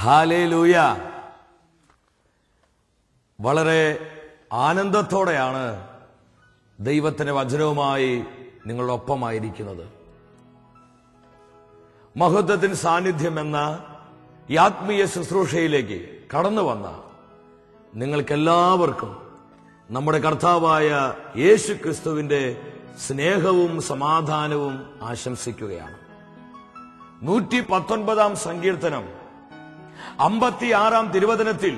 Hallelujah. വളരെ ആനന്ദത്തോടെയാണ് ദൈവത്തിന്റെ വചനവുമായി നിങ്ങളുടെ ഒപ്പമായിരിക്കുന്നത്. മഹത്വത്തിൻ സാന്നിധ്യം എന്ന ഈ ആത്മീയ ശുശ്രൂഷയിലേക്ക് കടന്നു വന്ന നിങ്ങൾക്കെല്ലാവർക്കും നമ്മുടെ കർത്താവായ യേശു ക്രിസ്തുവിന്റെ സ്നേഹവും സമാധാനവും ആശംസിക്കുകയാണ്. 119 സങ്കീർത്തനം 56 തിരുവചനത്തിൽ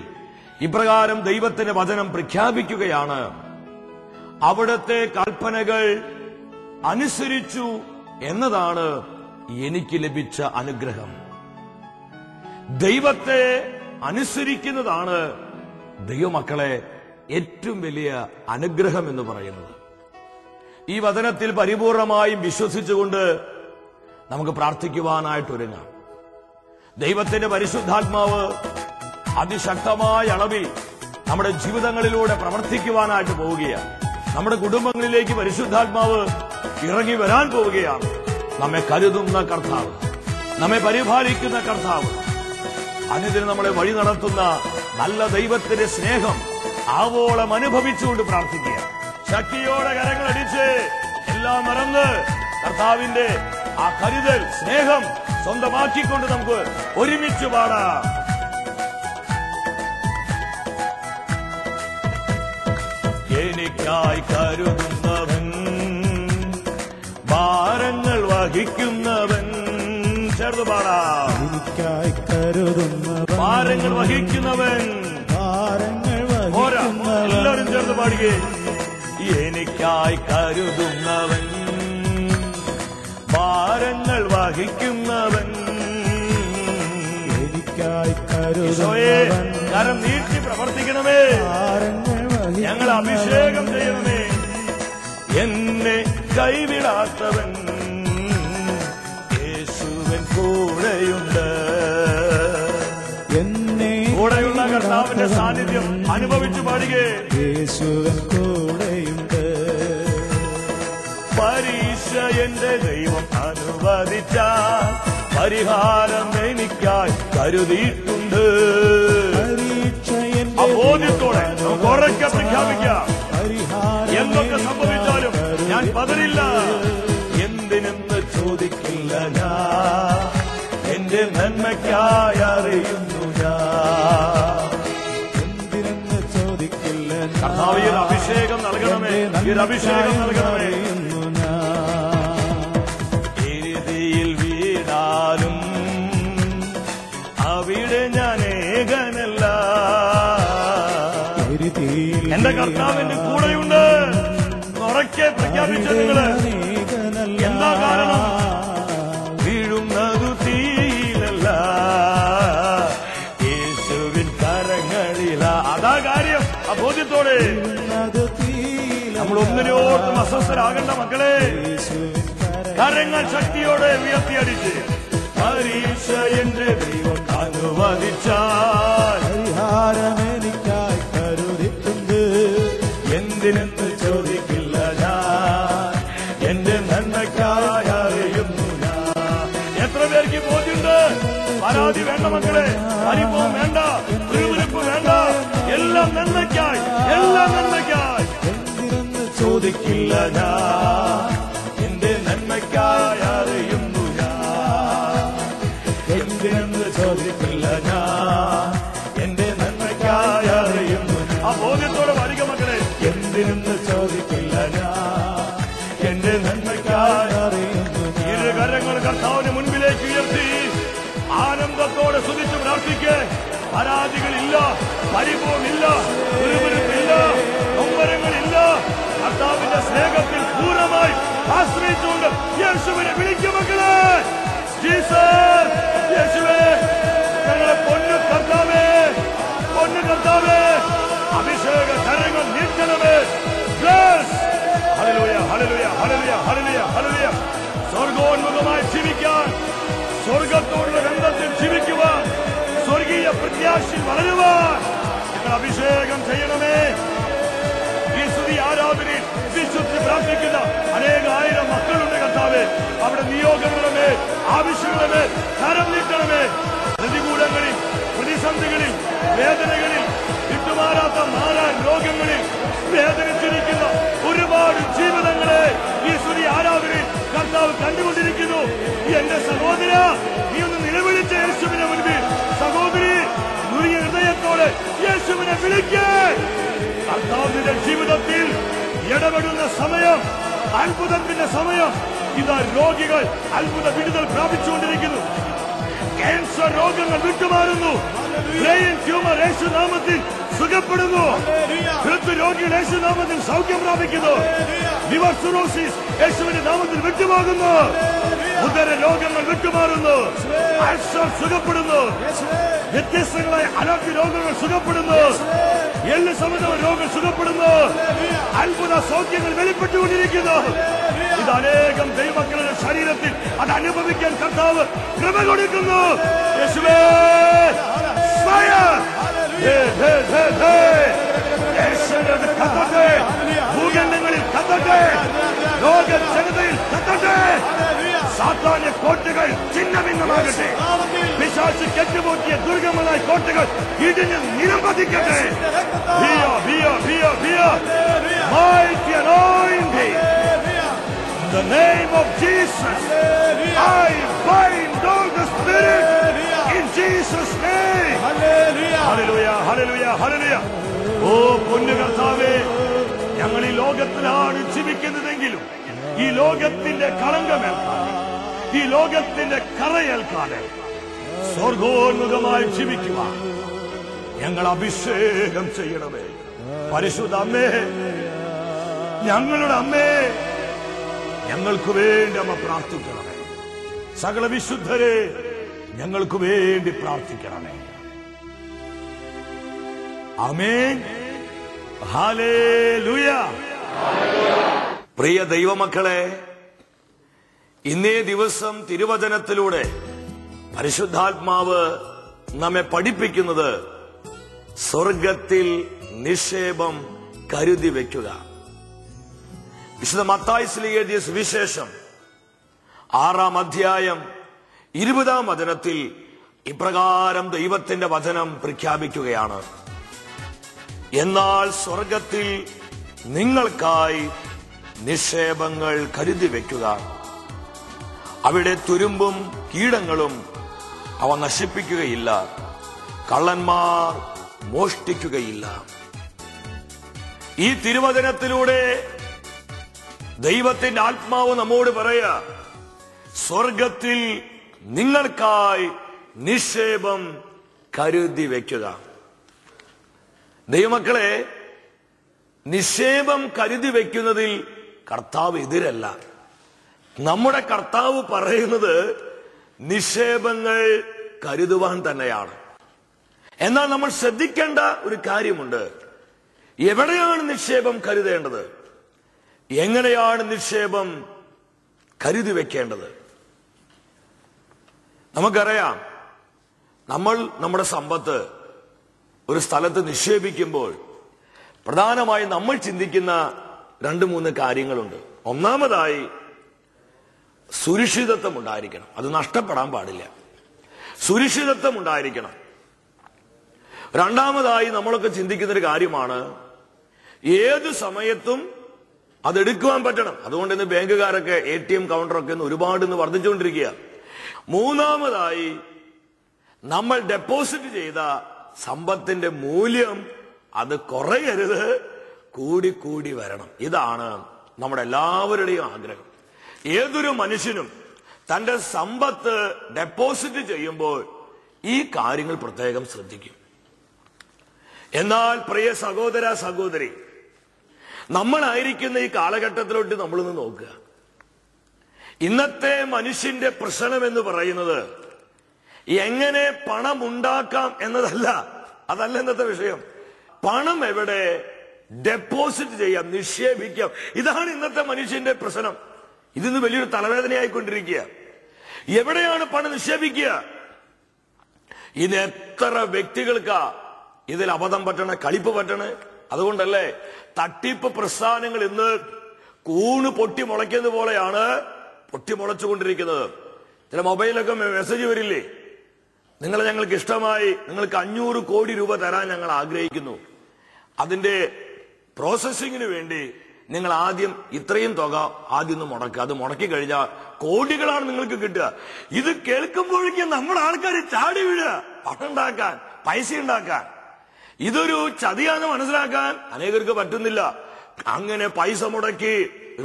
ഇപ്രകാരം ദൈവത്തിന്റെ വചനം പ്രഖ്യാപിക്കുകയാണ്: അവിടുത്തെ കൽപ്പനകൾ അനുസരിച്ചു എന്നതാണ് എനിക്ക് ലഭിച്ച അനുഗ്രഹം. ദൈവത്തെ അനുസരിക്കുന്നതാണ് ദൈവമക്കളെ ഏറ്റവും വലിയ അനുഗ്രഹം എന്ന് പറയുന്നത്. ഈ വചനത്തിൽ പരിപൂർണമായും വിശ്വസിച്ചുകൊണ്ട് നമുക്ക് പ്രാർത്ഥിക്കുവാനായിട്ടൊരുങ്ങാം. ദൈവത്തിന്റെ പരിശുദ്ധാത്മാവ് അതിശക്തമായ അളവിൽ നമ്മുടെ ജീവിതങ്ങളിലൂടെ പ്രവർത്തിക്കുവാനായിട്ട് പോവുകയാണ്. നമ്മുടെ കുടുംബങ്ങളിലേക്ക് പരിശുദ്ധാത്മാവ് ഇറങ്ങി വരാൻ പോവുകയാണ്. നമ്മെ കരുതുന്ന കർത്താവ്, നമ്മെ പരിപാലിക്കുന്ന കർത്താവ്, അനുദിനം നമ്മളെ വഴി നടത്തുന്ന നല്ല ദൈവത്തിന്റെ സ്നേഹം ആവോളം അനുഭവിച്ചുകൊണ്ട് പ്രാർത്ഥിക്കുക. ശക്തിയോടെ കരങ്ങളടിച്ച് എല്ലാം മറന്ന് കർത്താവിന്റെ ആ കരുതൽ സ്നേഹം സ്വന്തമാക്കിക്കൊണ്ട് നമുക്ക് ഒരുമിച്ച് പാടാം. എനിക്കായി കരുതുന്നവൻ, ഭാരങ്ങൾ വഹിക്കുന്നവൻ, ചേർന്ന് പാടാം. എനിക്കായി കരുതുന്നവൻ, ഭാരങ്ങൾ വഹിക്കുന്നവൻ, എല്ലാവരും ചേർന്ന് പാടുകയെ. എനിക്കായി കരുതുന്നവൻ, ഭാരങ്ങൾ വഹിക്കുന്നവൻ, എനിക്കായി കരുതുന്നവൻ, കരം നീട്ടി പ്രവർത്തിക്കണമേ, ഞങ്ങൾ അഭിഷേകം ചെയ്യണമേ. എന്നെ കൈവിടാത്തവൻ യേശുവൻ കൂടെയുണ്ട്. എന്നെ കൂടെയുള്ള കർത്താവിന്റെ സാന്നിധ്യം അനുഭവിച്ചു പാടുകേ. യേശുവൻ കൂടെയുണ്ട്. പരീക്ഷ എന്റെ ദൈവം അനുവദിച്ചാൽ പരിഹാരം എനിക്കായി കരുതിയിട്ടുണ്ട്. ബോധ്യത്തോടെ നമുക്ക് ഉറക്കെ പ്രഖ്യാപിക്കാം, എന്തൊക്കെ സംഭവിച്ചാലും ഞാൻ പതറില്ല. എന്തിനെന്ന് ചോദിക്കില്ല ഞാൻ, എന്റെ നന്മയ്ക്കായി അറിയുന്നു ഞാൻ. എന്തിനെന്ന് ചോദിക്കില്ല കർത്താവ് ഈ അഭിഷേകം നൽകണമേ, ഈ അഭിഷേകം നൽകണമേ. എരുതിയിൽ വീണാലും അവിടെ ഞാൻ ഏകനല്ല, എന്റെ കർത്താവിന്റെ കൂടെയുണ്ട്. ഉറക്കെ പ്രഖ്യാപിച്ച നിങ്ങള് എന്താ കാരണം? വീഴുന്നതു തീയിലല്ല, യേശുവിൻ കരങ്ങളില. അതാ കാര്യം. ആ ബോധ്യത്തോടെ നമ്മൾ ഒന്നിനോട്ടും അസ്വസ്ഥരാകേണ്ട മക്കളെ. കരങ്ങൾ ശക്തിയോടെ ഉയർത്തിയടിച്ച് പരീക്ഷ എന്റെ ദൈവം അനുവദിച്ചാൽ പരിഹാരം എനിക്കായി കരുതിയിട്ടുണ്ട്. എന്തിനെന്ന് ചോദിക്കില്ല ഞാൻ, എന്റെ നന്മയ്ക്കായി അറിയുന്നു ഞാൻ. എത്ര പേർക്ക് ബോധ്യമുണ്ട്? പരാതി വേണ്ട മക്കളെ, പരിഭവം വേണ്ട, തിരുവിരിപ്പ് വേണ്ട. എല്ലാം നന്മയ്ക്കായി, എല്ലാം നന്മയ്ക്കായി. എന്തിനെന്ന് ചോദിക്കില്ല ഞാൻ, എന്റെ നന്മയ്ക്കായി അറിയുന്നു ഞാൻ. എന്തിനെന്ന് ചോദിക്കില്ല ഞാൻ, എന്റെ നന്മയ്ക്കായി അറിയുന്നു. ആ ബോധ്യത്തോടെ വരിക മക്കളെ. എന്തിനെന്ന് ചോദിക്കില്ല ഞാൻ, എന്റെ നന്മയ്ക്കായി അറിയുന്നു. ഇരു കരങ്ങൾ കർത്താവിന് മുൻപിലേക്ക് ഉയർത്തി ആനന്ദത്തോടെ സ്തുതിച്ച് പ്രാർത്ഥിക്കേ. പരാതികളില്ല, പരിഭവമില്ല, തിരുവിരിപ്പില്ല, നൊമ്പരങ്ങളില്ല. കർത്താവിന്റെ സ്നേഹത്തിൽ പൂർണ്ണമായി ആശ്രയിച്ചുകൊണ്ട് യേശുവിനെ വിളിക്കും മക്കളെ. ജീസസ്, യേശുവേ, ഞങ്ങളെ പൊന്നു കർത്താവേ, പൊന്നു കർത്താവേ, അഭിഷേക കരങ്ങൾ നീട്ടണമേ. Hallelujah, hallelujah, hallelujah, hallelujah, hallelujah. സ്വർഗോന്മുഖമായി ജീവിക്കാൻ, സ്വർഗത്തോടുള്ള ബന്ധത്തിൽ ജീവിക്കുവാൻ, സ്വർഗീയ പ്രത്യാശയിൽ വളരുവാൻ നിങ്ങൾ അഭിഷേകം ചെയ്യണമേ. ഈ സ്തുതി ആരാധനയിൽ വിശുദ്ധി പ്രാർത്ഥിക്കുന്ന അനേകായിരം മക്കളുണ്ട് കർത്താവേ. അവിടെ നിയോഗങ്ങളുടെ മേൽ, ആവശ്യങ്ങളുടെ മേൽ കരം നീട്ടണമേ. പ്രതികൂലങ്ങളിൽ ഭ്രാന്തികളിൽ, വേദനകളിൽ, വിട്ടുമാറാത്ത മാറാൻ രോഗങ്ങളിൽ വേദനിച്ചിരിക്കുന്ന ഒരുപാട് ജീവിതങ്ങളെ ഈ സ്തുതി ആരാധനയിൽ കർത്താവ് കണ്ടുകൊണ്ടിരിക്കുന്നു. എന്റെ സഹോദര, നീ ഒന്ന് നിലവിളിച്ച യേശുവിനെ മുൻപിൽ. സഹോദരി, നുറിയ ഹൃദയത്തോടെ യേശുവിനെ വിളിക്കേ. കർത്താവിന്റെ ജീവിതത്തിൽ ഇടപെടുന്ന സമയം, അത്ഭുതത്തിന്റെ സമയം. ഇതാ രോഗികൾ അത്ഭുത വിടുതൽ പ്രാപിച്ചുകൊണ്ടിരിക്കുന്നു. ക്യാൻസർ രോഗങ്ങൾ വിട്ടുമാറുന്നു. Brain tumour യേശുനാമത്തിൽ സുഖപ്പെടുന്നു. ഹൃദ്രോഗികൾ യേശുനാമത്തിൽ സൗഖ്യം പ്രാപിക്കുന്നു. ലിവർ സിറോസിസ് യേശുവിന്റെ നാമത്തിൽ വിട്ടുപോകുന്നു. ഉദര രോഗങ്ങൾ വിട്ടുമാറുന്നു. അൾസർ സുഖപ്പെടുന്നു. വ്യത്യസ്തങ്ങളായ അലർജി രോഗങ്ങൾ സുഖപ്പെടുന്നു. എല്ല് സംബന്ധ രോഗങ്ങൾ സുഖപ്പെടുന്നു. അത്ഭുത സൗഖ്യങ്ങൾ വെളിപ്പെട്ടുകൊണ്ടിരിക്കുന്നു. ഇത് അനേകം ദൈവമക്കളുടെ ശരീരത്തിൽ അത് അനുഭവിക്കാൻ കർത്താവ് കൃപ കൊടുക്കുന്നു. യേശുവേ, കത്തട്ടെ, ഭൂഖണ്ഡങ്ങളിൽ കത്തട്ടെ, ലോക ജനതയിൽ കത്തട്ടെ. സാത്താന്യ കോട്ടകൾ ഛിന്നഭിന്നമാകട്ടെ. പിശാച് കെട്ടുപോക്കിയ ദുർഗമമായ കോട്ടകൾ ഇടിഞ്ഞ് നിലംപതിക്കട്ടെ. Mighty anointing. In the name of Jesus, I bind all the spirit in Jesus' name. Hallelujah, hallelujah, hallelujah. ഓ പൊന്നു കർത്താവേ, ഞങ്ങൾ ഈ ലോകത്തിലാണ് ജീവിക്കുന്നതെങ്കിലും ഈ ലോകത്തിന്റെ കളങ്കമേൽക്കാതെ, ഈ ലോകത്തിന്റെ കറയേൽക്കാതെ സ്വർഗോന്മുഖമായി ജീവിക്കുവാൻ ഞങ്ങൾ അഭിഷേകം ചെയ്യണമേ. പരിശുദ്ധ അമ്മേ, ഞങ്ങളുടെ അമ്മേ, ഞങ്ങൾക്ക് വേണ്ടി അമ്മ പ്രാർത്ഥിക്കണമേ. സകല വിശുദ്ധരെ ഞങ്ങൾക്ക് വേണ്ടി പ്രാർത്ഥിക്കണമേ. ആമേൻ. ഹല്ലേലൂയ. പ്രിയ ദൈവമക്കളെ, ഇന്നേ ദിവസം തിരുവചനത്തിലൂടെ പരിശുദ്ധാത്മാവ് നമ്മെ പഠിപ്പിക്കുന്നത് സ്വർഗത്തിൽ നിക്ഷേപം കരുതി വെക്കുക. വിശുദ്ധ മത്തായി ശ്ലീഹ എഴുതിയ സുവിശേഷം 6-ാം അധ്യായം 20-ാം വചനത്തിൽ ഇപ്രകാരം ദൈവത്തിന്റെ വചനം പ്രഖ്യാപിക്കുകയാണ്: എന്നാൽ സ്വർഗത്തിൽ നിങ്ങൾക്കായി നിക്ഷേപങ്ങൾ കരുതി വെക്കുക. അവിടെ തുരുമ്പും കീടങ്ങളും അവ നശിപ്പിക്കുകയില്ല, കള്ളന്മാർ മോഷ്ടിക്കുകയില്ല. ഈ തിരുവചനത്തിലൂടെ ദൈവത്തിന്റെ ആത്മാവ് നമ്മോട് പറയാ, സ്വർഗത്തിൽ നിങ്ങൾക്കായി നിക്ഷേപം കരുതി വെക്കുക. ദൈവമക്കളെ, നിക്ഷേപം കരുതി വെക്കുന്നതിൽ കർത്താവ് എതിരല്ല. നമ്മുടെ കർത്താവ് പറയുന്നത് നിക്ഷേപങ്ങൾ കരുതുവാൻ തന്നെയാണ്. എന്നാൽ നമ്മൾ ശ്രദ്ധിക്കേണ്ട ഒരു കാര്യമുണ്ട്. എവിടെയാണ് നിക്ഷേപം കരുതേണ്ടത്? എങ്ങനെയാണ് നിക്ഷേപം കരുതി വെക്കേണ്ടത്? നമുക്കറിയാം, നമ്മൾ നമ്മുടെ സമ്പത്ത് ഒരു സ്ഥലത്ത് നിക്ഷേപിക്കുമ്പോൾ പ്രധാനമായും നമ്മൾ ചിന്തിക്കുന്ന 2-3 കാര്യങ്ങളുണ്ട്. ഒന്നാമതായി സുരക്ഷിതത്വം ഉണ്ടായിരിക്കണം. അത് നഷ്ടപ്പെടാൻ പാടില്ല. സുരക്ഷിതത്വം ഉണ്ടായിരിക്കണം. രണ്ടാമതായി നമ്മളൊക്കെ ചിന്തിക്കുന്ന ഒരു കാര്യമാണ്, ഏത് സമയത്തും അതെടുക്കുവാൻ പറ്റണം. അതുകൊണ്ട് ഇന്ന് ബാങ്കുകാരൊക്കെ ATM കൗണ്ടറൊക്കെ ഒരുപാട് വർദ്ധിച്ചുകൊണ്ടിരിക്കുക. മൂന്നാമതായി നമ്മൾ ഡെപ്പോസിറ്റ് ചെയ്ത സമ്പത്തിന്റെ മൂല്യം അത് കുറയരുത്, കൂടി വരണം. ഇതാണ് നമ്മുടെ എല്ലാവരുടെയും ആഗ്രഹം. ഏതൊരു മനുഷ്യനും തന്റെ സമ്പത്ത് ഡെപ്പോസിറ്റ് ചെയ്യുമ്പോൾ ഈ കാര്യങ്ങൾ പ്രത്യേകം ശ്രദ്ധിക്കും. എന്നാൽ പ്രിയ സഹോദര സഹോദരി, നമ്മളായിരിക്കുന്ന ഈ കാലഘട്ടത്തിലോട്ട് നമ്മളൊന്ന് നോക്കുക. ഇന്നത്തെ മനുഷ്യന്റെ പ്രശ്നം എന്ന് പറയുന്നത് എങ്ങനെ പണം ഉണ്ടാക്കാം എന്നതല്ല. അതല്ല ഇന്നത്തെ വിഷയം. പണം എവിടെ ഡെപ്പോസിറ്റ് ചെയ്യാം, നിക്ഷേപിക്കാം, ഇതാണ് ഇന്നത്തെ മനുഷ്യന്റെ പ്രശ്നം. ഇതിന്ന് വലിയൊരു തലവേദനയായിക്കൊണ്ടിരിക്കുക. എവിടെയാണ് പണം നിക്ഷേപിക്കുക? ഇന്ന് എത്ര വ്യക്തികൾക്കാ ഇതിൽ അബദ്ധം പറ്റണേ, കളിപ്പ് പറ്റണേ. അതുകൊണ്ടല്ലേ തട്ടിപ്പ് പ്രസ്ഥാനങ്ങൾ ഇന്ന് കൂണ് പൊട്ടി മുളയ്ക്കുന്നത് പോലെയാണ് പൊട്ടി മുളച്ചുകൊണ്ടിരിക്കുന്നത്. ചില മൊബൈലൊക്കെ മെസ്സേജ് വരില്ലേ, നിങ്ങളെ ഞങ്ങൾക്ക് ഇഷ്ടമായി, നിങ്ങൾക്ക് 500 കോടി രൂപ തരാൻ ഞങ്ങൾ ആഗ്രഹിക്കുന്നു. അതിന്റെ പ്രോസസ്സിങ്ങിന് വേണ്ടി നിങ്ങൾ ആദ്യം ഇത്രയും തുക ആദ്യം ഒന്ന് മുടക്കുക. അത് മുടക്കി കഴിഞ്ഞാൽ കോടികളാണ് നിങ്ങൾക്ക് കിട്ടുക. ഇത് കേൾക്കുമ്പോഴേക്കും നമ്മുടെ ആൾക്കാർ ചാടി വീഴുക, പണം ഉണ്ടാക്കാൻ, പൈസ ഉണ്ടാക്കാൻ. ഇതൊരു ചതിയാണെന്ന് മനസ്സിലാക്കാൻ അനേകർക്ക് പറ്റുന്നില്ല. അങ്ങനെ പൈസ മുടക്കി,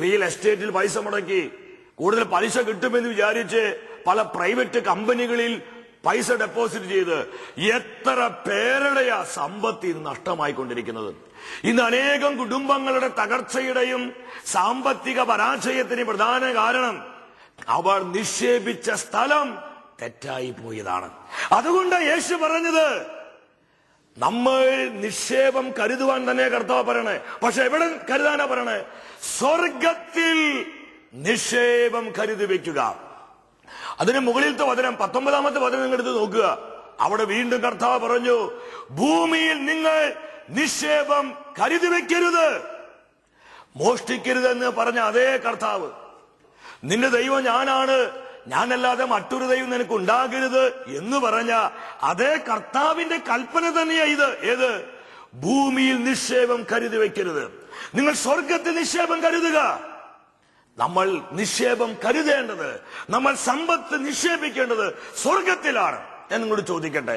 റിയൽ എസ്റ്റേറ്റിൽ പൈസ മുടക്കി, കൂടുതൽ പലിശ കിട്ടുമെന്ന് വിചാരിച്ച് പല പ്രൈവറ്റ് കമ്പനികളിൽ പൈസ ഡെപ്പോസിറ്റ് ചെയ്ത് എത്ര പേരുടെയാ സമ്പത്ത് നഷ്ടമായിക്കൊണ്ടിരിക്കുന്നത്. ഇന്ന് അനേകം കുടുംബങ്ങളുടെ തകർച്ചയുടെയും സാമ്പത്തിക പരാജയത്തിന് പ്രധാന കാരണം അവർ നിക്ഷേപിച്ച സ്ഥലം തെറ്റായി പോയതാണ്. അതുകൊണ്ട് യേശു പറഞ്ഞത് നമ്മൾ നിക്ഷേപം കരുതുവാൻ തന്നെ കർത്താവ് പറയണേ. പക്ഷെ എവിടെ കരുതാനാ പറയണേ? സ്വർഗത്തിൽ നിക്ഷേപം കരുതി വെക്കുക. അതിന് മുകളിലത്തെ വചനം 19-ാമത്തെ വചനം നിങ്ങൾ എടുത്ത് നോക്കുക. അവിടെ വീണ്ടും കർത്താവ് പറഞ്ഞു, ഭൂമിയിൽ നിങ്ങൾ നിക്ഷേപം കരുതി വെക്കരുത്, മോഷ്ടിക്കരുതെന്ന് പറഞ്ഞ അതേ കർത്താവ്, നിന്റെ ദൈവം ഞാനാണ്, ഞാനല്ലാതെ മറ്റൊരു ദൈവം നിനക്ക് ഉണ്ടാകരുത് എന്ന് പറഞ്ഞ അതേ കർത്താവിന്റെ കൽപ്പന തന്നെയാ ഇത്. ഏത്? ഭൂമിയിൽ നിക്ഷേപം കരുതി വെക്കരുത്. നിങ്ങൾ സ്വർഗത്തിൽ നിക്ഷേപം കരുതുക. നമ്മൾ നിക്ഷേപം കരുതേണ്ടത്, നമ്മൾ സമ്പത്ത് നിക്ഷേപിക്കേണ്ടത് സ്വർഗത്തിലാണ്. ഞാൻ നിങ്ങളോട് ചോദിക്കട്ടെ,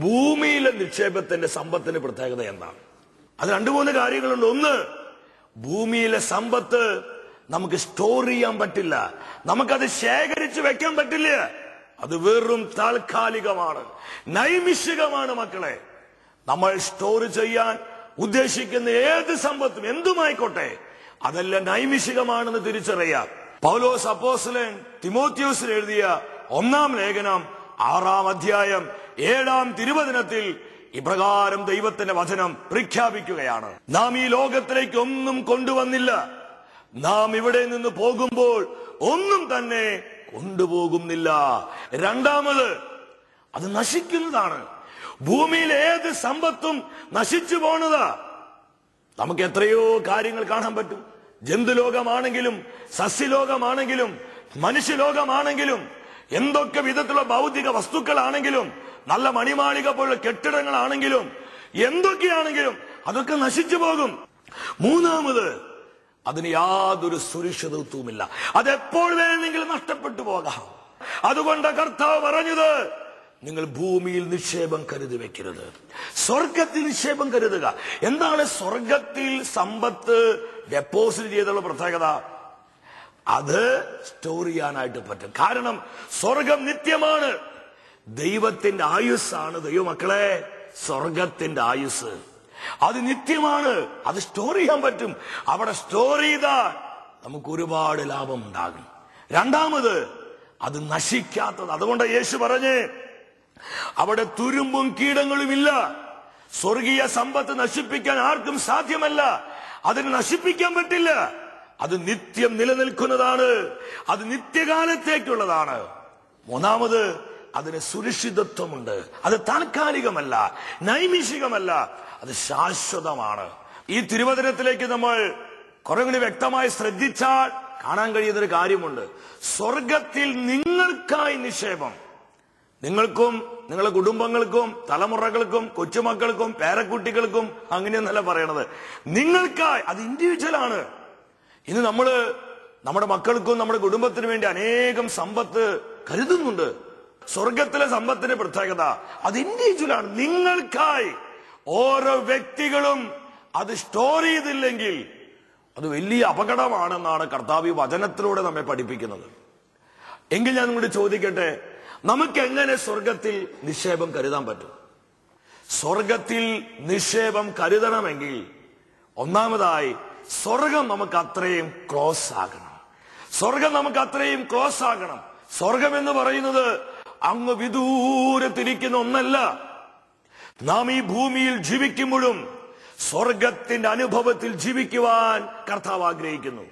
ഭൂമിയിലെ നിക്ഷേപത്തിന്റെ സമ്പത്തിന്റെ പ്രത്യേകത എന്താണ്? അത് 2-3 കാര്യങ്ങളുണ്ട്. ഒന്ന്, ഭൂമിയിലെ സമ്പത്ത് നമുക്ക് സ്റ്റോർ ചെയ്യാൻ പറ്റില്ല, നമുക്കത് ശേഖരിച്ച് വെക്കാൻ പറ്റില്ല. അത് വെറും താൽക്കാലികമാണ്, നൈമിഷികമാണ്. മക്കളെ, നമ്മൾ സ്റ്റോർ ചെയ്യാൻ ഉദ്ദേശിക്കുന്ന ഏത് സമ്പത്തും എന്തുമായിക്കോട്ടെ അതെല്ലാം നൈമിഷികമാണെന്ന് തിരിച്ചറിയാം. പൗലോസ് അപ്പോസ്തലൻ തിമോത്തിയോസിന് എഴുതിയ 1-ാം ലേഖനം 6-ാം അധ്യായം 7-ാം തിരുവചനത്തിൽ ഇപ്രകാരം ദൈവത്തിന്റെ വചനം പ്രഖ്യാപിക്കുകയാണ്: നാം ഈ ലോകത്തിലേക്ക് ഒന്നും കൊണ്ടുവന്നില്ല, നാം ഇവിടെ നിന്ന് പോകുമ്പോൾ ഒന്നും തന്നെ കൊണ്ടുപോകുന്നില്ല. രണ്ടാമത്, അത് നശിക്കുന്നതാണ്. ഭൂമിയിൽ ഏത് സമ്പത്തും നശിച്ചു പോണതാ. നമുക്ക് എത്രയോ കാര്യങ്ങൾ കാണാൻ പറ്റും. ജന്തുലോകമാണെങ്കിലും സസ്യലോകമാണെങ്കിലും മനുഷ്യലോകമാണെങ്കിലും എന്തൊക്കെ വിധത്തിലുള്ള ഭൗതിക വസ്തുക്കളാണെങ്കിലും നല്ല മണിമാളിക പോലുള്ള കെട്ടിടങ്ങളാണെങ്കിലും എന്തൊക്കെയാണെങ്കിലും അതൊക്കെ നശിച്ചു പോകും. മൂന്നാമത്, അതിന് യാതൊരു സുരക്ഷിതത്വവുമില്ല, അതെപ്പോൾ വേണമെങ്കിലും നഷ്ടപ്പെട്ടു പോകാം. അതുകൊണ്ട് കർത്താവ് പറഞ്ഞത്, നിങ്ങൾ ഭൂമിയിൽ നിക്ഷേപം കരുതി വെക്കരുത്, സ്വർഗത്തിൽ നിക്ഷേപം കരുതുക. എന്താണ് സ്വർഗത്തിൽ സമ്പത്ത് ഡെപ്പോസിറ്റ് ചെയ്തുള്ള പ്രത്യേകത? അത് സ്റ്റോർ ചെയ്യാനായിട്ട് പറ്റും. കാരണം സ്വർഗം നിത്യമാണ്. ദൈവത്തിന്റെ ആയുസ്സാണ് ദൈവമക്കളെ, സ്വർഗത്തിന്റെ ആയുസ്. അത് നിത്യമാണ്, അത് സ്റ്റോർ ചെയ്യാൻ പറ്റും. അവിടെ സ്റ്റോർ ചെയ്താൽ നമുക്ക് ഒരുപാട് ലാഭം ഉണ്ടാകും. രണ്ടാമത്, അത് നശിക്കാത്തത്. അതുകൊണ്ട് യേശു പറഞ്ഞ്, അവിടെ തുരുമ്പും കീടങ്ങളും ഇല്ല. സ്വർഗീയ സമ്പത്ത് നശിപ്പിക്കാൻ ആർക്കും സാധ്യമല്ല, അതിന് നശിപ്പിക്കാൻ പറ്റില്ല. അത് നിത്യം നിലനിൽക്കുന്നതാണ്, അത് നിത്യകാലത്തേക്കുള്ളതാണ്. മൂന്നാമത്, അതിന് സുരക്ഷിതത്വമുണ്ട്. അത് താൽക്കാലികമല്ല, നൈമിഷികമല്ല, അത് ശാശ്വതമാണ്. ഈ തിരുവചനത്തിലേക്ക് നമ്മൾ കുറെ കൂടി വ്യക്തമായി ശ്രദ്ധിച്ചാൽ കാണാൻ കഴിയുന്നൊരു കാര്യമുണ്ട്. സ്വർഗത്തിൽ നിങ്ങൾക്കായി നിക്ഷേപം, നിങ്ങൾക്കും നിങ്ങളുടെ കുടുംബങ്ങൾക്കും തലമുറകൾക്കും കൊച്ചുമക്കൾക്കും പേരക്കുട്ടികൾക്കും അങ്ങനെയൊന്നല്ല പറയണത്, നിങ്ങൾക്കായി. അത് ഇൻഡിവിജ്വൽ ആണ്. ഇന്ന് നമ്മള് നമ്മുടെ മക്കൾക്കും നമ്മുടെ കുടുംബത്തിനു വേണ്ടി അനേകം സമ്പത്ത് കരുതുന്നുണ്ട്. സ്വർഗത്തിലെ സമ്പത്തിന്റെ പ്രത്യേകത അത് ഇൻഡിവിജ്വൽ ആണ്, നിങ്ങൾക്കായി. ഓരോ വ്യക്തികളും അത് സ്റ്റോർ ചെയ്തില്ലെങ്കിൽ അത് വലിയ അപകടമാണെന്നാണ് കർത്താവ് വചനത്തിലൂടെ നമ്മെ പഠിപ്പിക്കുന്നത്. എങ്കിൽ ഞാൻ നിങ്ങളോട് ചോദിക്കട്ടെ, നമുക്ക് എങ്ങനെ സ്വർഗത്തിൽ നിക്ഷേപം കരുതാൻ പറ്റും? സ്വർഗത്തിൽ നിക്ഷേപം കരുതണമെങ്കിൽ ഒന്നാമതായി സ്വർഗം നമുക്ക് അത്രയും ക്ലോസ് ആകണം. സ്വർഗം നമുക്ക് അത്രയും ക്ലോസ് ആകണം. സ്വർഗം എന്ന് പറയുന്നത് അങ്ങ് വിദൂരത്തിരിക്കുന്ന ഒന്നല്ല. നാം ഈ ഭൂമിയിൽ ജീവിക്കുമ്പോഴും സ്വർഗത്തിന്റെ അനുഭവത്തിൽ ജീവിക്കുവാൻ കർത്താവ് ആഗ്രഹിക്കുന്നു.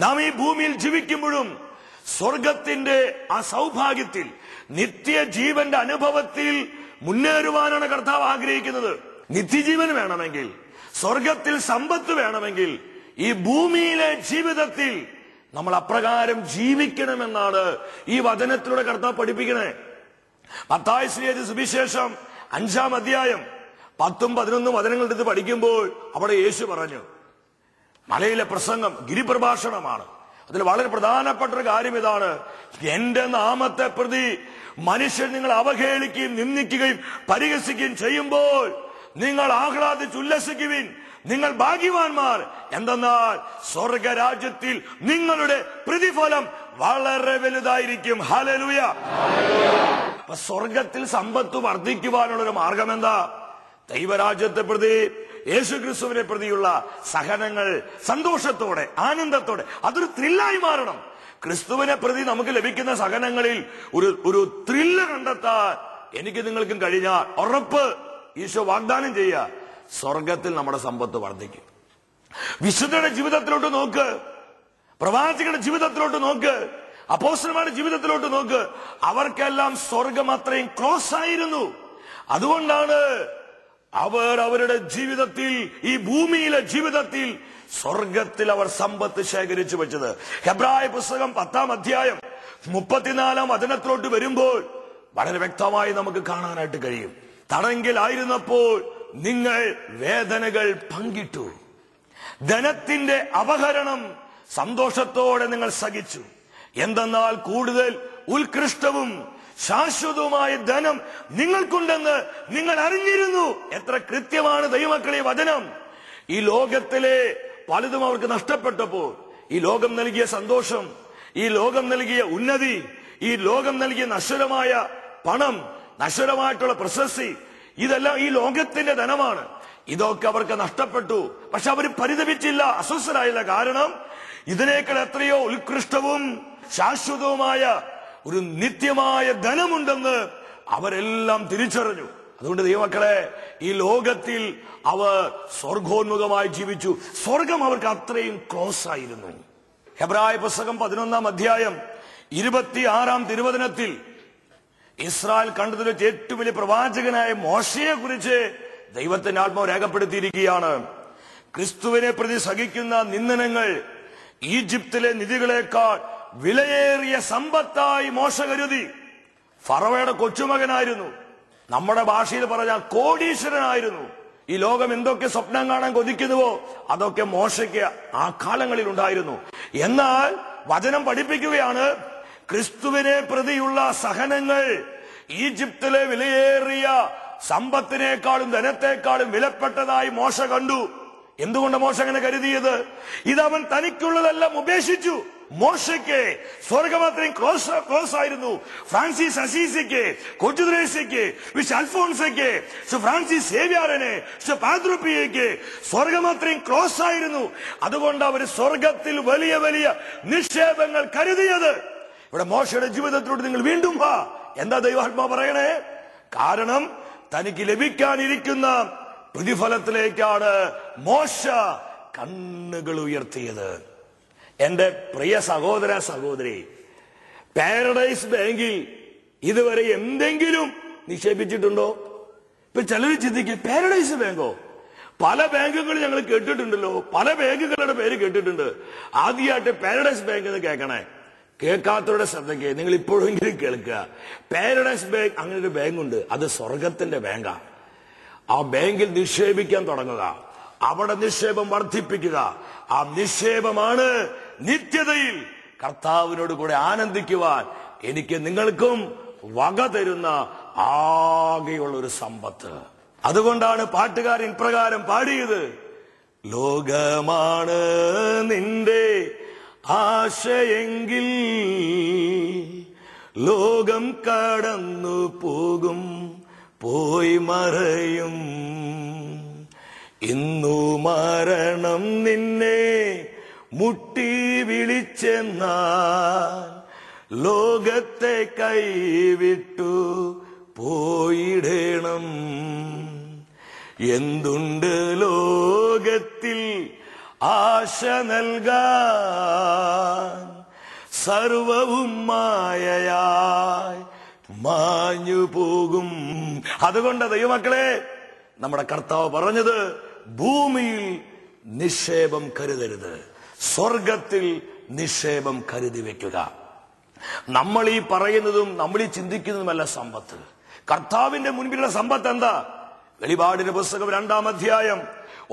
നാം ഈ ഭൂമിയിൽ ജീവിക്കുമ്പോഴും സ്വർഗത്തിന്റെ ആ സൗഭാഗ്യത്തിൽ നിത്യജീവന്റെ അനുഭവത്തിൽ മുന്നേറുവാനാണ് കർത്താവ് ആഗ്രഹിക്കുന്നത്. നിത്യജീവൻ വേണമെങ്കിൽ, സ്വർഗത്തിൽ സമ്പത്ത് വേണമെങ്കിൽ ഈ ഭൂമിയിലെ ജീവിതത്തിൽ നമ്മൾ അപ്രകാരം ജീവിക്കണമെന്നാണ് ഈ വചനത്തിലൂടെ കർത്താവ് പഠിപ്പിക്കണേ. മത്തായി എഴുതിയ സുവിശേഷം 5-ാം അധ്യായം 10-11 വചനങ്ങളെടുത്ത് പഠിക്കുമ്പോൾ അവിടെ യേശു പറഞ്ഞു, മലയിലെ പ്രസംഗം ഗിരിപ്രഭാഷണമാണ്. അതിൽ വളരെ പ്രധാനപ്പെട്ട ഒരു കാര്യം ഇതാണ്: എന്റെ നാമത്തെ പ്രതി മനുഷ്യൻ നിങ്ങൾ അവഹേളിക്കുകയും നിന്ദിക്കുകയും പരിഹസിക്കുകയും ചെയ്യുമ്പോൾ നിങ്ങൾ ആഹ്ലാദിച്ചുല്ലസിക്കുവിൻ, നിങ്ങൾ ഭാഗ്യവാന്മാർ. എന്തെന്നാൽ സ്വർഗരാജ്യത്തിൽ നിങ്ങളുടെ പ്രതിഫലം വളരെ വലുതായിരിക്കും. ഹല്ലേലൂയ. അപ്പൊ സ്വർഗത്തിൽ സമ്പത്ത് വർദ്ധിക്കുവാനുള്ളൊരു മാർഗം എന്താ? ദൈവരാജ്യത്തെ പ്രതി, യേശുക്രിസ്തുവിനെ പ്രതിയുള്ള സഹനങ്ങൾ സന്തോഷത്തോടെ, ആനന്ദത്തോടെ, അതൊരു ത്രില്ലായി മാറണം. ക്രിസ്തുവിനെ പ്രതി നമുക്ക് ലഭിക്കുന്ന സഹനങ്ങളിൽ ഒരു ത്രില്ല് കണ്ടെത്താൻ എനിക്ക് നിങ്ങൾക്കും കഴിഞ്ഞാൽ ഉറപ്പ് ഈശോ വാഗ്ദാനം ചെയ്യുക, സ്വർഗത്തിൽ നമ്മുടെ സമ്പത്ത് വർദ്ധിക്കും. വിശുദ്ധരുടെ ജീവിതത്തിലോട്ട് നോക്ക്, പ്രവാചകരുടെ ജീവിതത്തിലോട്ട് നോക്ക്, അപ്പോസ്തലന്മാരുടെ ജീവിതത്തിലോട്ട് നോക്ക്. അവർക്കെല്ലാം സ്വർഗം അത്രയും ക്ലോസ് ആയിരുന്നു. അതുകൊണ്ടാണ് അവർ അവരുടെ ജീവിതത്തിൽ, ഈ ഭൂമിയിലെ ജീവിതത്തിൽ, സ്വർഗത്തിൽ അവർ സമ്പത്ത് ശേഖരിച്ചു വെച്ചത്. ഹെബ്രായ പുസ്തകം 10-ാം അധ്യായം 34-ാം വചനത്തിലോട്ട് വരുമ്പോൾ വളരെ വ്യക്തമായി നമുക്ക് കാണാനായിട്ട് കഴിയും. തടങ്കലിലായിരുന്നപ്പോൾ നിങ്ങൾ വേദനകൾ പങ്കിട്ടു, ധനത്തിന്റെ അപഹരണം സന്തോഷത്തോടെ നിങ്ങൾ സഹിച്ചു. എന്തെന്നാൽ കൂടുതൽ ഉത്കൃഷ്ടവും ശാശ്വതവുമായ ധനം നിങ്ങൾക്കുണ്ടെന്ന് നിങ്ങൾ അറിഞ്ഞിരുന്നു. എത്ര കൃത്യമാണ് ദൈവമക്കളെ വചനം. ഈ ലോകത്തിലെ പലതും അവർക്ക് നഷ്ടപ്പെട്ടപ്പോൾ, ഈ ലോകം നൽകിയ സന്തോഷം, ഈ ലോകം നൽകിയ ഉന്നതി, ഈ ലോകം നൽകിയ നശ്വരമായ പണം, നശ്വരമായിട്ടുള്ള പ്രശസ്തി, ഇതെല്ലാം ഈ ലോകത്തിന്റെ ധനമാണ്. ഇതൊക്കെ അവർക്ക് നഷ്ടപ്പെട്ടു. പക്ഷെ അവർ പരിതപിച്ചില്ല, അസ്വസ്ഥരായില്ല. കാരണം ഇതിനേക്കാൾ എത്രയോ ഉത്കൃഷ്ടവും ശാശ്വതവുമായ ഒരു നിത്യമായ ധനമുണ്ടെന്ന് അവരെല്ലാം തിരിച്ചറിഞ്ഞു. അതുകൊണ്ട് ദൈവമക്കളെ, ഈ ലോകത്തിൽ അവർ സ്വർഗോന്മുഖമായി ജീവിച്ചു. സ്വർഗം അവർക്ക് അത്രയും ക്ലോസ് ആയിരുന്നു. ഹെബ്രായ പുസ്തകം 11-ാം അധ്യായം 26-ാം തിരുവചനത്തിൽ ഇസ്രായേൽ കണ്ടതിൽ വെച്ച് ഏറ്റവും വലിയ പ്രവാചകനായ മോശയെ കുറിച്ച് ദൈവത്തിന്റെ ആത്മാവ് രേഖപ്പെടുത്തിയിരിക്കുകയാണ്. ക്രിസ്തുവിനെ പ്രതി സഹിക്കുന്ന നിന്ദനങ്ങൾ ഈജിപ്തിലെ നിധികളെക്കാൾ വിലയേറിയ സമ്പത്തായി മോശ കരുതി. ഫറവയുടെ കൊച്ചുമകനായിരുന്നു. നമ്മുടെ ഭാഷയിൽ പറഞ്ഞാൽ കോടീശ്വരനായിരുന്നു. ഈ ലോകം എന്തൊക്കെ സ്വപ്നം കാണാൻ കൊതിക്കുന്നുവോ അതൊക്കെ മോശയ്ക്ക് ആ കാലങ്ങളിൽ ഉണ്ടായിരുന്നു. എന്നാൽ വചനം പഠിപ്പിക്കുകയാണ്, ക്രിസ്തുവിനെ പ്രതിയുള്ള സഹനങ്ങൾ ഈജിപ്തിലെ വിലയേറിയ സമ്പത്തിനേക്കാളും ധനത്തെക്കാളും വിലപ്പെട്ടതായി മോശ കണ്ടു. എന്തുകൊണ്ട് മോശ അങ്ങനെ കരുതിയത്? ഇതവൻ തനിക്കുള്ളതെല്ലാം ഉപേക്ഷിച്ചു. മോശയ്ക്ക് സ്വർഗം അത്രയും ക്ലോസ് ആയിരുന്നു. ഫ്രാൻസിസ് അസീസിക്ക്, കൊച്ചുദ്രേസ്യക്ക്, വിശ് അൽഫോൺസയ്ക്ക്, ഫ്രാൻസിസ് സേവ്യാറിന്, പാദ്രുപ്പിയയ്ക്ക് സ്വർഗം അത്രയും ക്ലോസ് ആയിരുന്നു. അതുകൊണ്ട് അവർ സ്വർഗത്തിൽ വലിയ വലിയ നിക്ഷേപങ്ങൾ കരുതിയത്. ഇവിടെ മോശയുടെ ജീവിതത്തിലൂടെ നിങ്ങൾ വീണ്ടും വാ. എന്താ ദൈവാത്മാ പറയണേ? കാരണം തനിക്ക് ലഭിക്കാനിരിക്കുന്ന പ്രതിഫലത്തിലേക്കാണ് മോശ കണ്ണുകൾ ഉയർത്തിയത്. എന്റെ പ്രിയ സഹോദര സഹോദരി, പാരഡൈസ് ബാങ്കിൽ ഇതുവരെ എന്തെങ്കിലും നിക്ഷേപിച്ചിട്ടുണ്ടോ? ഇപ്പൊ ചിലർ ചിന്തിക്കും, പാരഡൈസ് ബാങ്കോ? പല ബാങ്കുകൾ ഞങ്ങൾ കേട്ടിട്ടുണ്ടല്ലോ, പല ബാങ്കുകളുടെ പേര് കേട്ടിട്ടുണ്ട്. ആദ്യമായിട്ട് പാരഡൈസ് ബാങ്ക് എന്ന് കേൾക്കണേ. കേൾക്കാത്തവരുടെ ശ്രദ്ധയ്ക്ക് നിങ്ങൾ ഇപ്പോഴെങ്കിലും കേൾക്കുക. പാരഡൈസ് ബാങ്ക്, അങ്ങനെ ഒരു ബാങ്കുണ്ട്. അത് സ്വർഗത്തിന്റെ ബാങ്കാ. ആ ബാങ്കിൽ നിക്ഷേപിക്കാൻ തുടങ്ങുക, അവിടെ നിക്ഷേപം വർദ്ധിപ്പിക്കുക. ആ നിക്ഷേപമാണ് നിത്യതയിൽ കർത്താവിനോട് കൂടെ ആനന്ദിക്കുവാൻ എനിക്ക് നിങ്ങൾക്കും വക തരുന്ന ആകെയുള്ള ഒരു സമ്പത്ത്. അതുകൊണ്ടാണ് പാട്ടുകാരൻ ഇപ്രകാരം പാടിയത്: ലോകമാണ് നിന്റെ ആശയെങ്കിൽ ലോകം കടന്നു പോകും, പോയി മറയും. ഇന്നു മരണം നിന്നെ മുട്ടി വിളിച്ചെന്നാൽ ലോകത്തെ കൈവിട്ടു പോയിടണം. എന്തുണ്ട് ലോകത്തിൽ ആശ നൽകാൻ, സർവവും മായയായി മാഞ്ഞു പോകും. അതുകൊണ്ട് ദൈവമക്കളെ, നമ്മുടെ കർത്താവ് പറഞ്ഞത്, ഭൂമിയിൽ നിക്ഷേപം കരുതരുത്, സ്വർഗത്തിൽ നിക്ഷേപം കരുതി വെക്കുക. നമ്മൾ ഈ പറയുന്നതും നമ്മൾ ഈ ചിന്തിക്കുന്നതുമല്ല സമ്പത്ത്. കർത്താവിന്റെ മുൻപിലുള്ള സമ്പത്ത് എന്താ? വെളിപാടിന്റെ പുസ്തകം 2-ാം അധ്യായം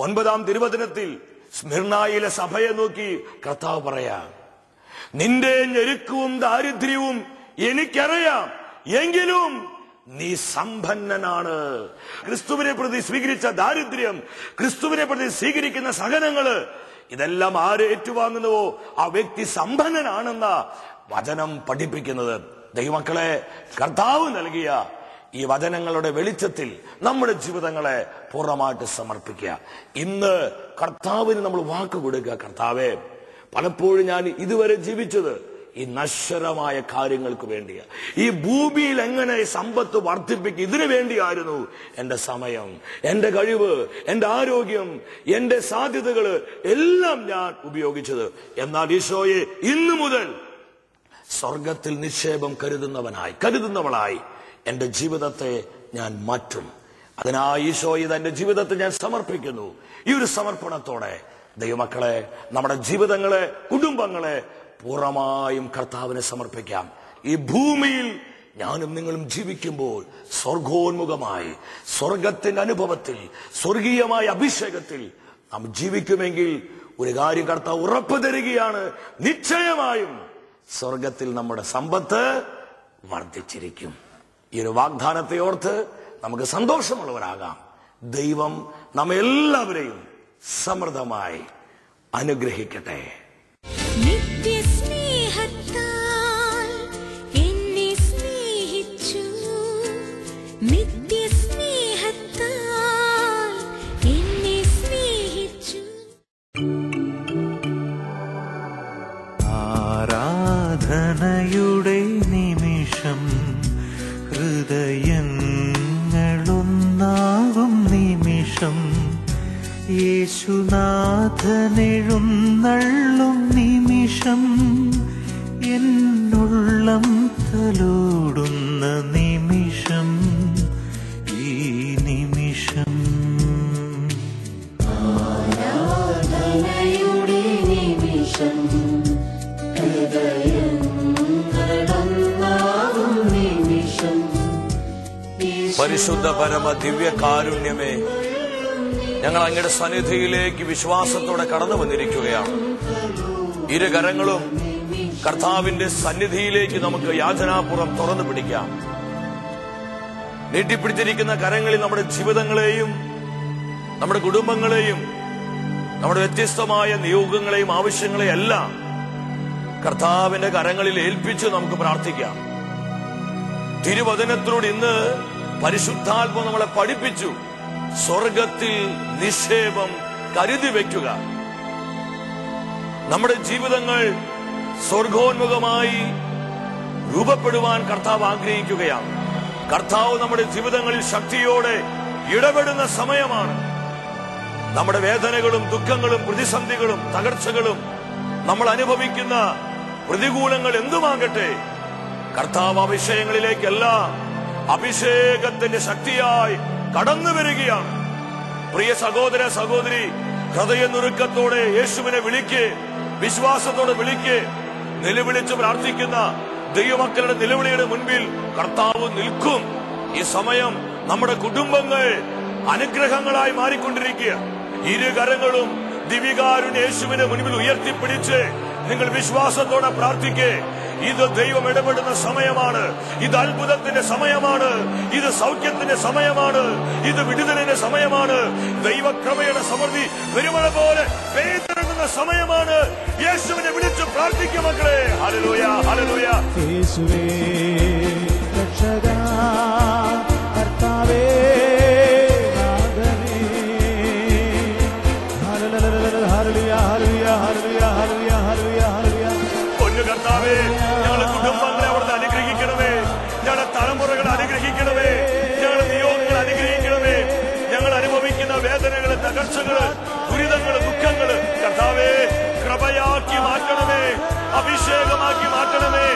9-ാം തിരുവചനത്തിൽ സ്മിർനായിലെ സഭയെ നോക്കി കർത്താവ് പറയാ, നിന്റെ ഞെരുക്കവും ദാരിദ്ര്യവും എനിക്കറിയാം, എങ്കിലും നീ സമ്പന്നനാണ്. ക്രിസ്തുവിനെ പ്രതി സ്വീകരിച്ച ദാരിദ്ര്യം, ക്രിസ്തുവിനെ പ്രതി സ്വീകരിക്കുന്ന സഹനങ്ങള്, ഇതെല്ലാം ആര് ഏറ്റുവാങ്ങുന്നുവോ ആ വ്യക്തി സമ്പന്നനാണെന്ന വചനം പഠിപ്പിക്കുന്നത്. ദൈവമക്കളെ, കർത്താവ് നൽകിയ ഈ വചനങ്ങളുടെ വെളിച്ചത്തിൽ നമ്മുടെ ജീവിതങ്ങളെ പൂർണ്ണമായിട്ട് സമർപ്പിക്കുക. ഇന്ന് കർത്താവിന് നമ്മൾ വാക്ക് കൊടുക്കുക. കർത്താവേ, പലപ്പോഴും ഞാൻ ഇതുവരെ ജീവിച്ചത് ഈ നശ്വരമായ കാര്യങ്ങൾക്ക് വേണ്ടിയാ. ഈ ഭൂമിയിൽ എങ്ങനെ സമ്പത്ത് വർദ്ധിപ്പിക്കും, ഇതിനു വേണ്ടിയായിരുന്നു എന്റെ സമയം, എന്റെ കഴിവ്, എന്റെ ആരോഗ്യം, എന്റെ സാധ്യതകള് എല്ലാം ഞാൻ ഉപയോഗിച്ചത്. എന്നാൽ ഈശോയെ, ഇന്നു മുതൽ സ്വർഗത്തിൽ നിക്ഷേപം കരുതുന്നവളായി എന്റെ ജീവിതത്തെ ഞാൻ മാറ്റും. അതിനായി ഈശോയെ എന്റെ ജീവിതത്തെ ഞാൻ സമർപ്പിക്കുന്നു. ഈ ഒരു സമർപ്പണത്തോടെ ദൈവമക്കളെ, നമ്മുടെ ജീവിതങ്ങളെ, കുടുംബങ്ങളെ പൂർണ്ണമായും കർത്താവിനെ സമർപ്പിക്കാം. ഈ ഭൂമിയിൽ ഞാനും നിങ്ങളും ജീവിക്കുമ്പോൾ സ്വർഗോന്മുഖമായി, സ്വർഗത്തിന്റെ അനുഭവത്തിൽ, സ്വർഗീയമായ അഭിഷേകത്തിൽ നാം ജീവിക്കുമെങ്കിൽ ഒരു കാര്യം കർത്താവ് ഉറപ്പ് തരികയാണ്, നിശ്ചയമായും സ്വർഗത്തിൽ നമ്മുടെ സമ്പത്ത് വർദ്ധിച്ചിരിക്കും. ഈ ഒരു വാഗ്ദാനത്തെ ഓർത്ത് നമുക്ക് സന്തോഷമുള്ളവരാകാം. ദൈവം നമ്മെല്ലാവരെയും സമൃദ്ധമായി അനുഗ്രഹിക്കട്ടെ. നിത്യസ്നേഹത്താൽ എന്നെ സ്നേഹിച്ചു, നിത്യസ്നേഹത്താൽ എന്നെ സ്നേഹിച്ചു. ആരാധനയുടെ നിമിഷം, ഹൃദയങ്ങളൊന്നാകും നിമിഷം, യേശുനാഥനെഴുന്നള്ളും നിമിഷം, എന്നുള്ളം തലോടുന്ന നിമിഷം, ഈ നിമിഷം. ആരാധനയുടെ നിമിഷം, ഹൃദയങ്ങളൊന്നാകും നിമിഷം. പരിശുദ്ധ പരമ ദിവ്യ കാരുണ്യമേ, ഞങ്ങൾ അങ്ങയുടെ സന്നിധിയിലേക്ക് വിശ്വാസത്തോടെ കടന്നു വന്നിരിക്കുകയാണ്. ഇരുകരങ്ങളും കർത്താവിന്റെ സന്നിധിയിലേക്ക് നമുക്ക് യാചനാപൂർവ്വം തുറന്നു പിടിക്കാം. നീട്ടിപ്പിടിച്ചിരിക്കുന്ന കരങ്ങളിൽ നമ്മുടെ ജീവിതങ്ങളെയും, നമ്മുടെ കുടുംബങ്ങളെയും, നമ്മുടെ വ്യത്യസ്തമായ നിയോഗങ്ങളെയും ആവശ്യങ്ങളെയും എല്ലാം കർത്താവിന്റെ കരങ്ങളിൽ ഏൽപ്പിച്ച് നമുക്ക് പ്രാർത്ഥിക്കാം. തിരുവചനത്തിലൂടെ ഇന്ന് പരിശുദ്ധാത്മ നമ്മളെ പഠിപ്പിച്ചു, സ്വർഗത്തിൽ നിക്ഷേപം കരുതി വെക്കുക. നമ്മുടെ ജീവിതങ്ങൾ സ്വർഗോന്മുഖമായി രൂപപ്പെടുവാൻ കർത്താവ് ആഗ്രഹിക്കുകയാണ്. കർത്താവ് നമ്മുടെ ജീവിതങ്ങളിൽ ശക്തിയോടെ ഇടപെടുന്ന സമയമാണ്. നമ്മുടെ വേദനകളും ദുഃഖങ്ങളും പ്രതിസന്ധികളും തകർച്ചകളും നമ്മൾ അനുഭവിക്കുന്ന പ്രതികൂലങ്ങൾ എന്തുമാകട്ടെ, കർത്താവ് ആ വിഷയങ്ങളിലേക്കെല്ലാം അഭിഷേകത്തിന്റെ ശക്തിയായി കടന്നു വരികയാണ്. പ്രിയ സഹോദര സഹോദരി, ഹൃദയനുറുക്കത്തോടെ യേശുവിനെ വിളിക്ക്, വിശ്വാസത്തോടെ വിളിക്ക്. നിലവിളിച്ച് പ്രാർത്ഥിക്കുന്ന ദൈവമക്കളുടെ നിലവിളിയുടെ മുൻപിൽ കർത്താവ് നിൽക്കും. ഈ സമയം നമ്മുടെ കുടുംബങ്ങൾ അനുഗ്രഹങ്ങളായി മാറിക്കൊണ്ടിരിക്കുക. ഇരുകരങ്ങളും ദിവികാരുണ്യ യേശുവിനെ മുൻപിൽ ഉയർത്തിപ്പിടിച്ച് നിങ്ങൾ വിശ്വാസത്തോടെ പ്രാർത്ഥിക്കേ. ഇത് ദൈവം ഇടപെടുന്ന സമയമാണ്. ഇത് അത്ഭുതത്തിന്റെ സമയമാണ്. ഇത് സൗഖ്യത്തിന്റെ സമയമാണ്. ഇത് വിടുതലിന്റെ സമയമാണ്. ദൈവകൃപയുടെ സമൃദ്ധി പെരുമഴ പോലെ പെയ്തിറങ്ങുന്ന സമയമാണ്. യേശുവിനെ വിളിച്ച് പ്രാർത്ഥിക്കും മക്കളെ. Hallelujah, hallelujah. യേശുവേ രക്ഷകാ, കർത്താവേ നാഥനേ, hallelujah, hallelujah, hallelujah, hallelujah, hallelujah, hallelujah. പൊന്നു കർത്താവേ, ഞങ്ങളുടെ കുടുംബങ്ങളെ അവിടുന്ന് അനുഗ്രഹിക്കണമേ. ഞങ്ങളുടെ തലമുറകളെ അനുഗ്രഹിക്കണമേ. ഞങ്ങളുടെ നിയോഗങ്ങളെ അനുഗ്രഹിക്കണമേ. ഞങ്ങൾ അനുഭവിക്കുന്ന വേദനകള്, തകർച്ചകള്, ദുരിതങ്ങള്, ദുഃഖങ്ങള് കർത്താവേ കൃപയാക്കി മാറ്റണമേ, അഭിഷേകമാക്കി മാറ്റണമേ.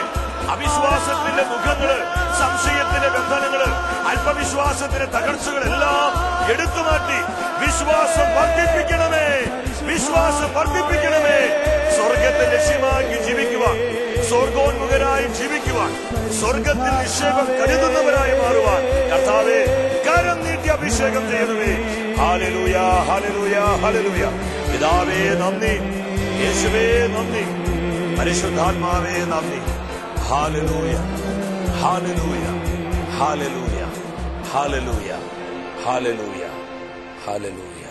അവിശ്വാസത്തിന്റെ മുഖങ്ങള്, സംശയത്തിന്റെ ബന്ധനങ്ങള്, അല്പവിശ്വാസത്തിന്റെ തകർച്ചകളെല്ലാം എടുത്തു മാറ്റി വിശ്വാസം വർദ്ധിപ്പിക്കണമേ, വിശ്വാസം വർദ്ധിപ്പിക്കണമേ. സ്വർഗത്തെ ലക്ഷ്യമാക്കി ജീവിക്കുവാൻ, സ്വർഗോന്മുഖരായി ജീവിക്കുവാൻ, സ്വർഗത്തിൽ നിക്ഷേപം കരുതുന്നവരായി മാറുവാൻ കർത്താവേ കരം നീട്ടി അഭിഷേകം ചെയ്യണമേ. Hallelujah, hallelujah, hallelujah. പിതാവേ നന്ദി, യേശുവേ നന്ദി, പരിശുദ്ധാത്മാവേ നന്ദി. Hallelujah, hallelujah, hallelujah, hallelujah, hallelujah, hallelujah.